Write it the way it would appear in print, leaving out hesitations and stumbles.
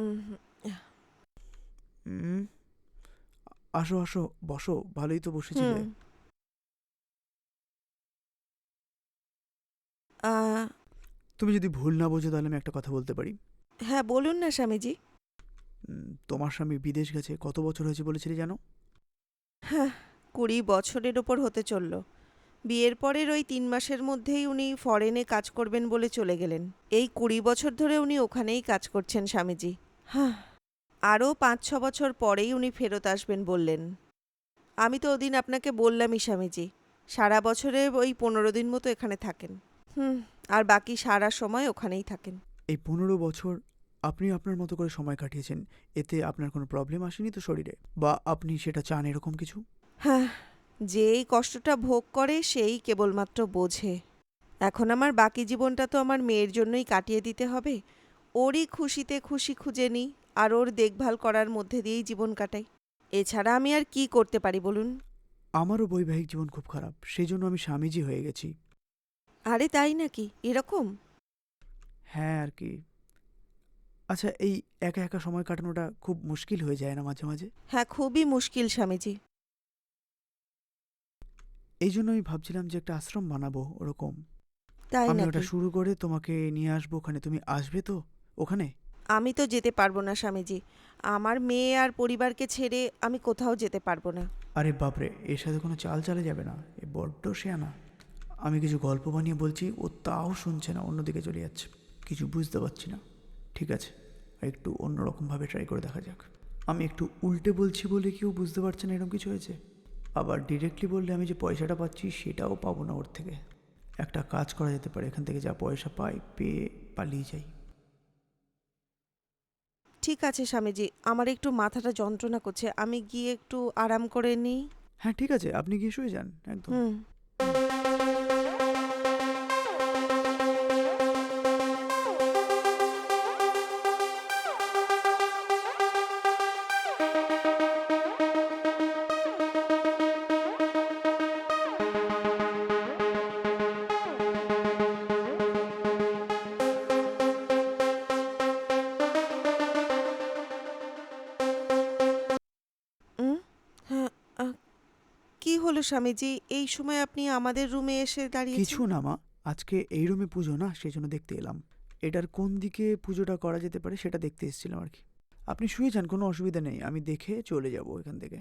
উম, হুম, আসো আসো, বসো। ভালোই তো হুম। বসেছিলে। আহ, তুমি যদি ভুল না বোঝো তাহলে আমি একটা কথা বলতে পারি। হ্যাঁ, বলুন না স্বামীজি। তোমার স্বামী বিদেশ গেছে কত বছর হয়েছে বলেছিলে জানো? হ্যাঁ, 20 বছরের ওপর হতে চলল। বিয়ের পরের ওই 3 মাসের মধ্যেই উনি ফরেনে কাজ করবেন বলে চলে গেলেন। এই 20 বছর ধরে উনি ওখানেই কাজ করছেন স্বামীজি। হ্যাঁ, আরও 5-6 বছর পরেই উনি ফেরত আসবেন বললেন। আমি তো ওদিন আপনাকে বললামই স্বামীজি, সারা বছরে ওই 15 দিন মতো এখানে থাকেন। হুম। আর বাকি সারা সময় ওখানেই থাকেন। এই 15 বছর আপনি আপনার মতো করে সময় কাটিয়েছেন, এতে আপনার কোনো প্রবলেম আসেনি তো শরীরে? বা আপনি সেটা চান এরকম কিছু? হ্যাঁ, যে এই কষ্টটা ভোগ করে সেই কেবলমাত্র বোঝে। এখন আমার বাকি জীবনটা তো আমার মেয়ের জন্যই কাটিয়ে দিতে হবে। ওরই খুশিতে খুশি খুঁজে নিই, আর ওর দেখভাল করার মধ্যে দিয়েই জীবন কাটাই। এছাড়া আমি আর কি করতে পারি বলুন? আমারও বৈবাহিক জীবন খুব খারাপ, সেই জন্য আমি স্বামীজি হয়ে গেছি। আরে তাই নাকি? এরকম? হ্যাঁ আর কি। আচ্ছা, এই একা একা সময় কাটানোটা খুব মুশকিল হয়ে যায় না মাঝে মাঝে? হ্যাঁ, খুবই মুশকিল স্বামীজি। এই জন্য আমি ভাবছিলাম যে একটা আশ্রম বানাবো ওরকম। তাই আমি ওটা নাকি? শুরু করে তোমাকে নিয়ে আসবো ওখানে, তুমি আসবে তো ওখানে? আমি তো যেতে পারবো না স্বামীজি। আমার মেয়ে আর পরিবারকে ছেড়ে আমি কোথাও যেতে পারবো না। আরে বাপরে, এর সাথে কোনো চাল চালে যাবে না, এ বড্ড শেয়ানা। আমি কিছু গল্প বানিয়ে বলছি, ও তাও শুনছে না, অন্যদিকে চলে যাচ্ছে। কিছু বুঝতে পারছি না। ঠিক আছে, একটু অন্যরকমভাবে ট্রাই করে দেখা যাক। আমি একটু উল্টে বলছি বলে কেউ বুঝতে পারছে না এরকম কিছু হয়েছে। আবার ডিরেক্টলি বললে আমি যে পয়সাটা পাচ্ছি সেটাও পাবো না ওর থেকে। একটা কাজ করা যেতে পারে, এখান থেকে যা পয়সা পাই পেয়ে পালিয়ে যাই। ঠিক আছে স্বামীজি, আমার একটু মাথাটা যন্ত্রণা করছে, আমি গিয়ে একটু আরাম করে নিই। হ্যাঁ ঠিক আছে, আপনি গিয়ে শুয়ে যান একদম। হুম। হুম। উম, হ্যাঁ। আহ, কি হলো স্বামীজি, এই সময় আপনি আমাদের রুমে এসে দাঁড়িয়েছেন? কিছু না মা, আজকে এই রুমে পুজো না, সেই জন্য দেখতে এলাম। এটার কোন দিকে পুজোটা করা যেতে পারে সেটা দেখতে এসেছিলাম আর কি। আপনি শুয়ে যান, কোনো অসুবিধা নেই, আমি দেখে চলে যাব এখান থেকে।